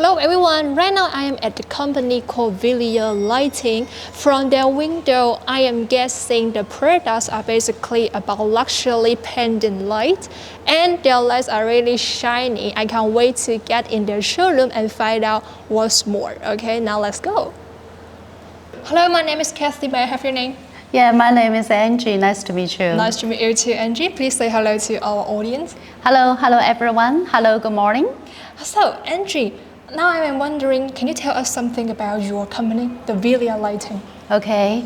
Hello everyone, right now I am at the company called Viliya Lighting. From their window, I am guessing the products are basically about luxury pendant light, and their lights are really shiny. I can't wait to get in their showroom and find out what's more. Okay, now let's go. Hello, my name is Kathy. May I have your name? Yeah, my name is Angie. Nice to meet you. Nice to meet you too, Angie. Please say hello to our audience. Hello everyone. Hello, good morning. So, Angie, now I am wondering, can you tell us something about your company, the Viliya Lighting? Okay.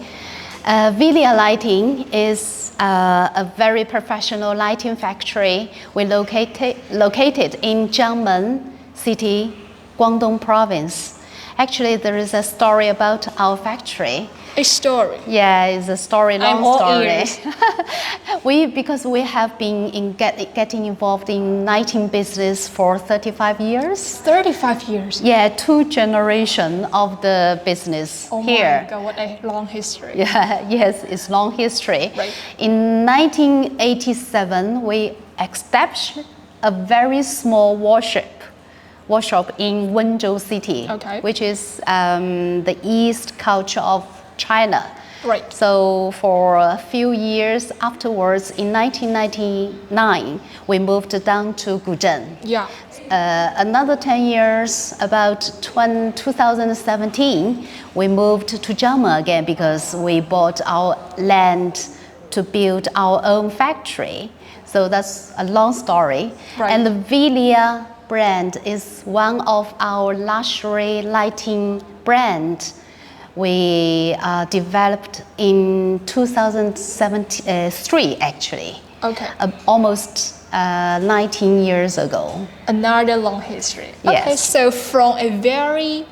Viliya Lighting is a very professional lighting factory. We're located in Jiangmen City, Guangdong Province. Actually, there is a story about our factory. A story? Yeah, it's a story, long I'm all story. ears. Because we have been getting involved in lighting business for 35 years. 35 years? Yeah, 2 generations of the business here. Oh my God, what a long history. Yeah, yes, it's long history. Right. In 1987, we established a very small workshop in Wenzhou City, okay, which is the east coast of China. Right. So for a few years afterwards, in 1999, we moved down to Guzhen. Yeah. Another 10 years, about 2017, we moved to Jiangmen again because we bought our land to build our own factory. So that's a long story. Right. And the Viliya brand is one of our luxury lighting brands. We developed in 2003 actually. Okay. Almost 19 years ago. Another long history. Yes. Okay, so from a very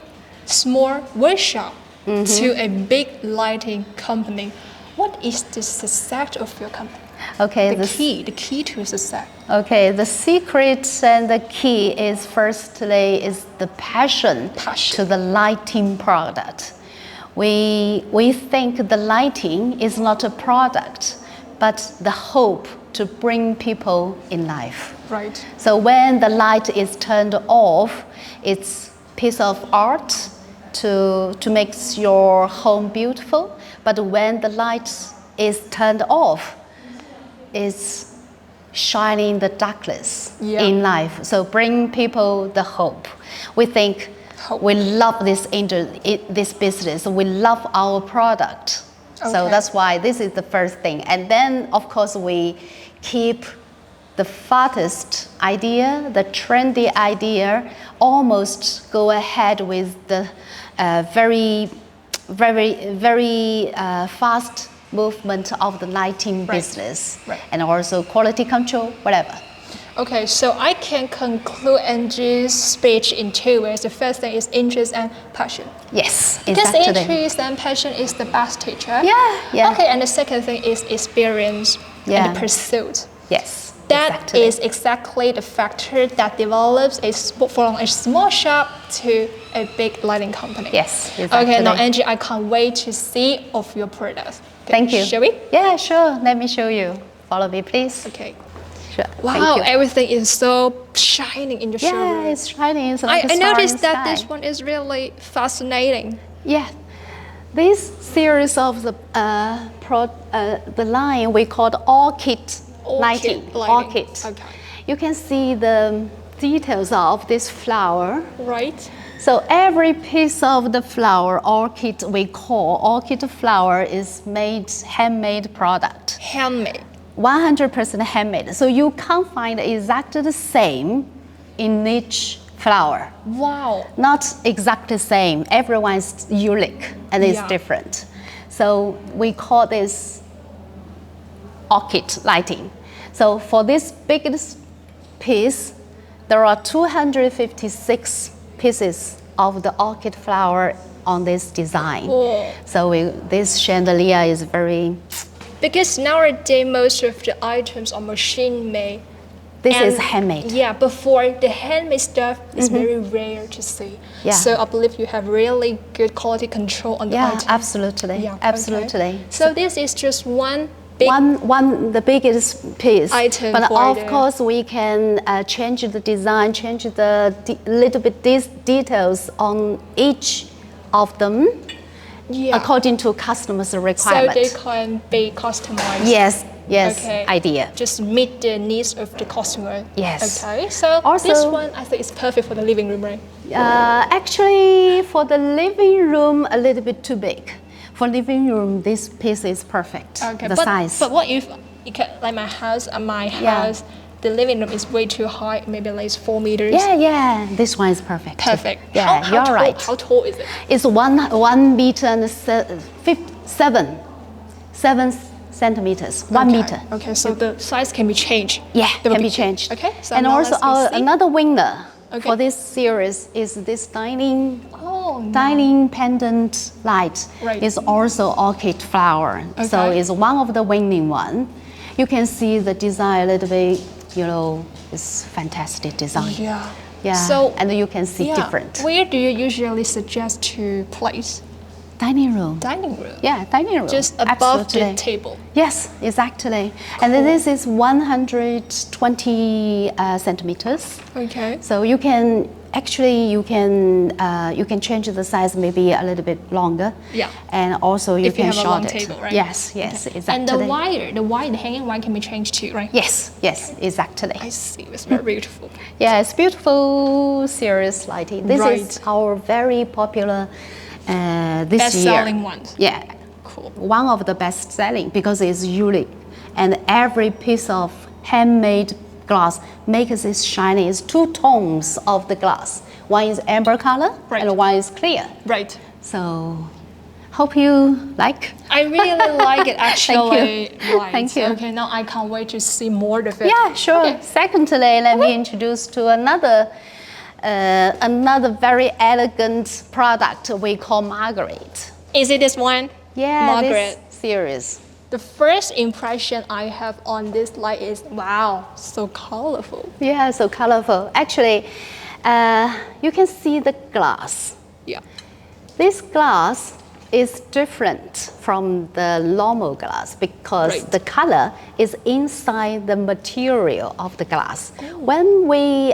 small workshop to a big lighting company, what is the success of your company? Okay, the key to success. Okay, the secret and the key is firstly is the passion to the lighting product. We think the lighting is not a product, but the hope to bring people in life. Right. So when the light is turned off, it's a piece of art to make your home beautiful. But when the light is turned off, it's shining the darkness in life. So bring people the hope. We think we love this business. We love our product. Okay. So that's why this is the first thing. And then, of course, we keep the fastest idea, the trendy idea, almost go ahead with the very fast movement of the lighting business. Right. And also quality control, whatever. Okay, so I can conclude Angie's speech in 2 ways. The first thing is interest and passion. Yes, because exactly. Interest and passion is the best teacher. Yeah. Okay, and the second thing is experience and the pursuit. Yes. That is exactly the factor that develops from a small shop to a big lighting company. Yes, exactly. Okay, now Angie, I can't wait to see of your products. Okay, thank you. Shall we? Yeah, sure. Let me show you. Follow me, please. Okay. Sure. Wow, everything is so shining in your showroom. Yeah, it's shining. It's like I noticed that this one is really fascinating. Yeah. This series of the line we called orchid lighting. Orchid. Okay. You can see the details of this flower. Right. So every piece of the flower, orchid we call orchid flower, is handmade product. Handmade. 100% handmade. So you can't find exactly the same in each flower. Wow. Not exactly the same. Everyone's unique and it's different. So we call this orchid lighting. So for this biggest piece, there are 256 pieces of the orchid flower on this design. Oh. So this chandelier is very... Because nowadays most of the items are machine made. This is handmade. Yeah, before the handmade stuff is very rare to see. Yeah. So I believe you have really good quality control on the item. Absolutely. Yeah, absolutely. Okay. So this is just one the biggest piece. Item but for of course, we can change the design, change the little bit details on each of them according to customers' requirement. So they can be customized. Yes. Okay. Idea. Just meet the needs of the customer. Yes. Okay, so Also, this one I think is perfect for the living room, right? Actually, for the living room, a little bit too big. For living room, this piece is perfect. Okay, the size. But what if, like my house, the living room is way too high, maybe like 4 meters? Yeah, this one is perfect. Perfect. Yeah, how you're tall, right. How tall is it? It's 1 meter and 7 centimeters. 1 meter. Okay, so the size can be changed. Yeah, can be changed. Okay, so and now also another winner for this series is this dining pendant light. Right. It's also orchid flower. Okay. So it's one of the winning one. You can see the design a little bit, it's fantastic design. Yeah. So, and you can see different. Where do you usually suggest to place? Dining room. Dining room. Yeah, dining room. Just above Absolutely. the table. Yes, exactly. Cool. And then this is 120 centimeters. Okay. So you can change the size maybe a little bit longer. Yeah. And also you can short it. Table, right? Yes, exactly. And the hanging wire can be changed too, right? Yes, exactly. I see. It's very beautiful. Yeah, it's beautiful series lighting. This is our very popular this best year. Best-selling ones. Yeah. Cool. One of the best selling because it's unique, and every piece of handmade glass makes it shiny. It's 2 tones of the glass. One is amber color and one is clear. Right. So, hope you like. I really like it actually. Thank you. Okay, now I can't wait to see more of it. Yeah, sure. Okay. Secondly, let me introduce to another very elegant product we call Margaret. Is it this one? Yeah, Margaret this series. The first impression I have on this light is, wow, so colorful. Yeah, so colorful. Actually, you can see the glass. Yeah. This glass is different from the normal glass because the color is inside the material of the glass. Oh. When we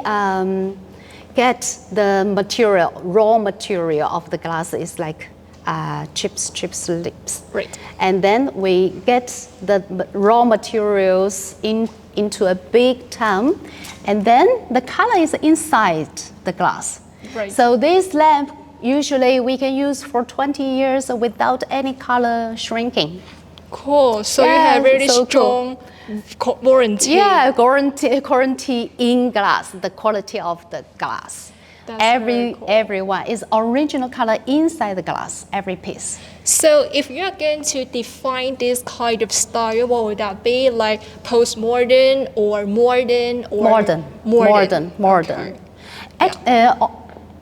get the material, raw material of the glass is like chips lips. Right. And then we get the raw materials into a big tub, and then the color is inside the glass. Right. So this lamp usually we can use for 20 years without any color shrinking. Cool. So you have really strong warranty. Yeah, guarantee in glass, the quality of the glass. That's very cool. Everyone is original color inside the glass, every piece. So if you're going to define this kind of style, what would that be? Like post-modern or modern or modern? Okay.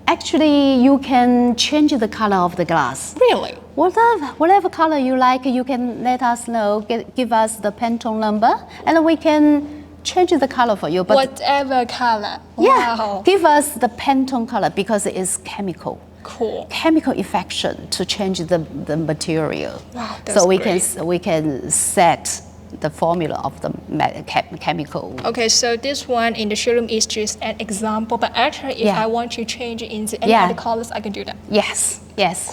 Actually, you can change the color of the glass. Really? Whatever color you like, you can let us know. Give us the Pantone number, and we can change the color for you. But whatever color. Yeah, wow. Give us the Pantone color because it is chemical. Cool. Chemical effection to change the material. Wow, that's so we great. can set the formula of the chemical. Okay, so this one in the showroom is just an example, but actually if I want to change it into any other colors, I can do that. Yes,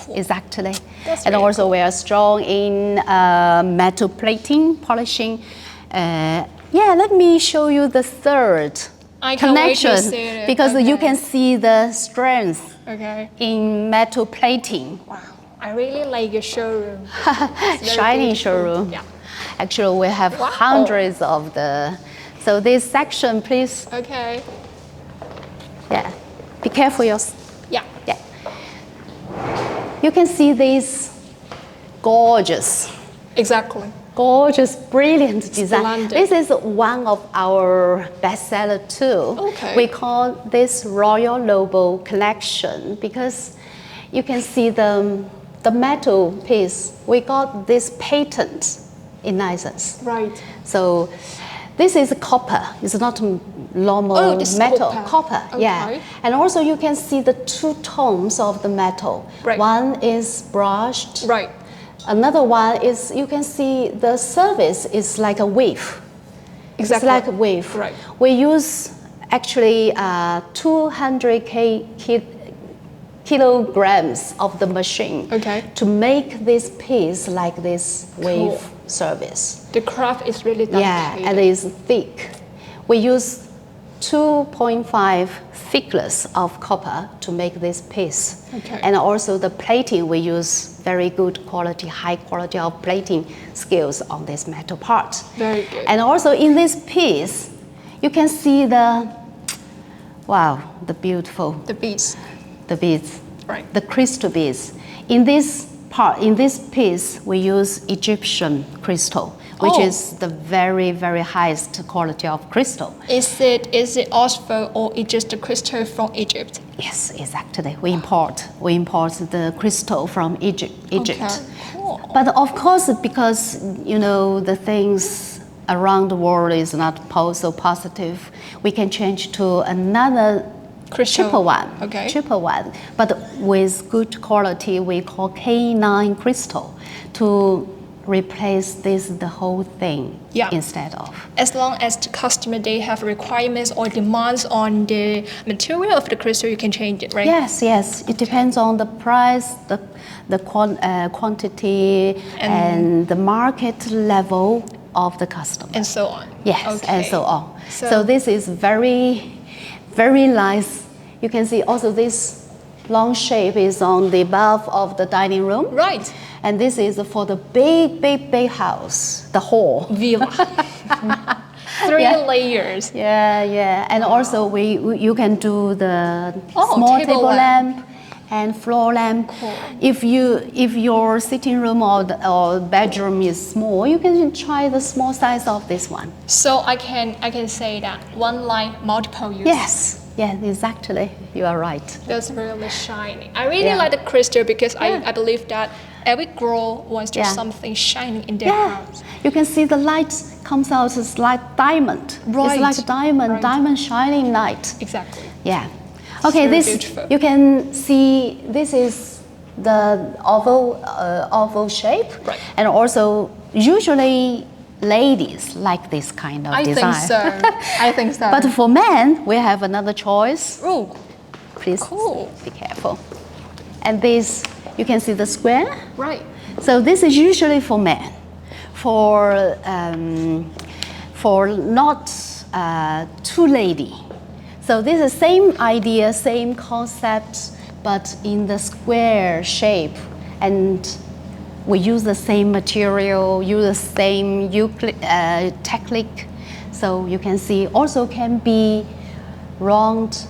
cool. exactly. That's and also we are strong in metal plating, polishing. Let me show you the third connection because you can see the strength in metal plating. Wow, I really like your showroom. Shiny showroom. Yeah. Actually, we have hundreds of the. So this section, please. Okay. Yeah. Be careful yours. Yeah. You can see these gorgeous. Exactly. Gorgeous, brilliant design. Splendid. This is one of our bestseller too. Okay. We call this Royal Noble collection because you can see the metal piece. We got this patent in license. Right. So this is copper. It's not normal metal. Copper. Yeah. And also you can see the 2 tones of the metal. Right. One is brushed. Right. Another one is you can see the surface is like a wave. Exactly. It's like a wave. Right. We use actually 200 kilograms of the machine to make this piece like this wave surface. The craft is really delicate. Yeah, and it's thick. We use 2.5 thickness of copper to make this piece. And also the plating, we use very good quality, high quality of plating skills on this metal part. Very good. And also in this piece, you can see the, wow, the beautiful. The beads. The beads. Right. The crystal beads. In this part, in this piece, we use Egyptian crystal, which is the very, very highest quality of crystal. Is it also or it's just the crystal from Egypt? Yes, exactly. We import the crystal from Egypt. Okay. Cool. But of course, because you know the things around the world is not so positive, we can change to another crystal. Cheaper one. Okay. Cheaper one, but with good quality. We call K9 crystal to replace the whole thing instead of. As long as the customer they have requirements or demands on the material of the crystal, you can change it, right? Yes, yes. It depends on the price, the quantity, and the market level of the customer. And so on. Yes, and so on. So this is very, very nice. You can see also this long shape is on the above of the dining room. Right. And this is for the big house, the hall. Villa. 3 layers. Yeah, yeah. And also you can do the small table lamp and floor lamp. Cool. If your sitting room or bedroom is small, you can try the small size of this one. So I can say that one light, multiple use. Yes. Yeah, exactly. You are right. That's really shiny. I really like the crystal because I believe that every girl wants to something shining in their house. You can see the light comes out as like diamond. Right. It's like diamond shining light. Exactly. Yeah. Okay, this beautiful. You can see this is the oval shape, and also usually ladies like this kind of design. I think so. But for men, we have another choice. Oh, please cool. Be careful. And this, you can see the square. Right. So this is usually for men, for not too lady. So this is same idea, same concept, but in the square shape, and we use the same material, use the same technique. So you can see also can be round,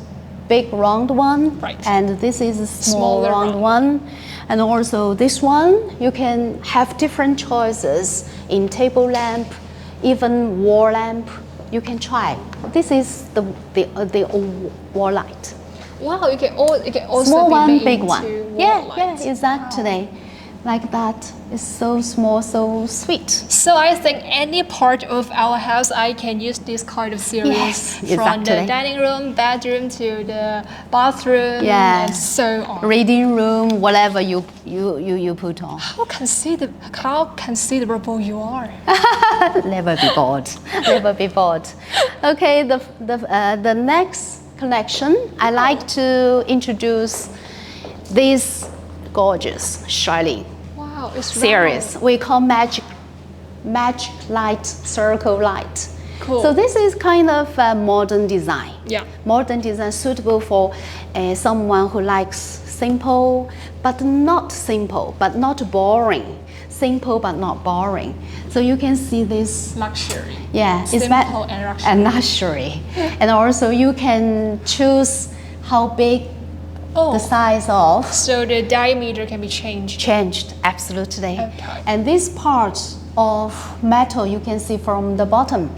big round one, and this is a small round one. And also this one, you can have different choices in table lamp, even wall lamp. You can try. This is the wall light. Wow, you can also small be one, made big one. Yeah, exactly. Wow. Like that. It's so small, so sweet. So I think any part of our house, I can use this kind of series from the dining room, bedroom to the bathroom, and so on. Reading room, whatever you put on. How considerable you are. Never be bored. Never be bored. Okay, the next collection, I like to introduce this gorgeous, shining series. We call magic light, circle light. Cool. So this is kind of a modern design. Yeah. Modern design suitable for someone who likes simple, but not boring. Simple but not boring. So you can see this luxury. Yeah, simple and luxury. And also you can choose how big the size of. So the diameter can be changed. Changed, absolutely. Okay. And this part of metal you can see from the bottom.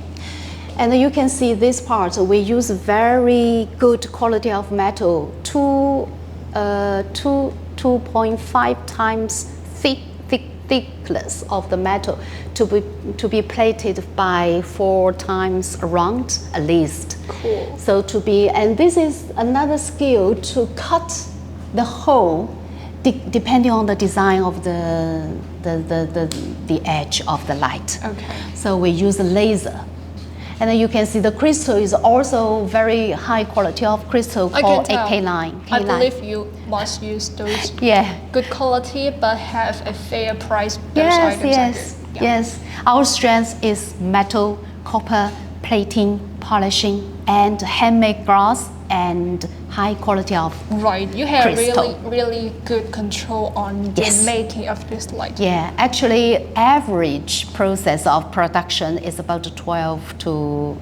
And you can see this part, we use very good quality of metal, 2.5 times thickness of the metal to be plated by 4 times around at least. Cool. So and this is another skill to cut the hole depending on the design of the edge of the light. Okay. So we use a laser. And then you can see the crystal is also very high quality of crystal called a K-line. I believe you must use those good quality but have a fair price. Yes. Our strength is metal, copper, plating, polishing, and handmade glass and high quality of you have crystal. really good control on the making of this light. Yeah, actually average process of production is about 12 to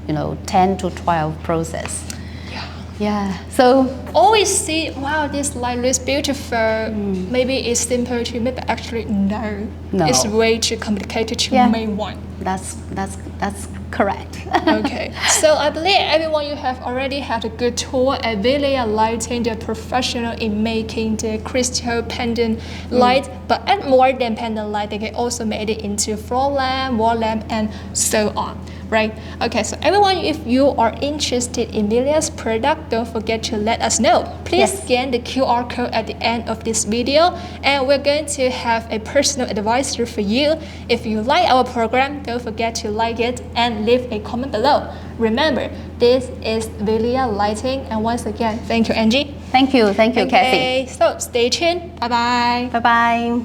10 to 12 process. Yeah. So always see, wow, this light looks beautiful. Maybe it's simple to make, but actually no. It's way too complicated to make one. That's correct. Okay, so I believe everyone, you have already had a good tour at Viliya Lighting. They're professional in making the crystal pendant light, but add more than pendant light, they can also make it into floor lamp, wall lamp, and so on. Right? Okay, so everyone, if you are interested in Viliya's product, don't forget to let us know. Please scan the QR code at the end of this video, and we're going to have a personal advisor for you. If you like our program, don't forget to like it and leave a comment below. Remember, this is Viliya Lighting, and once again, thank you, Angie. Thank you, Kathy. Okay, so stay tuned. Bye-bye. Bye-bye.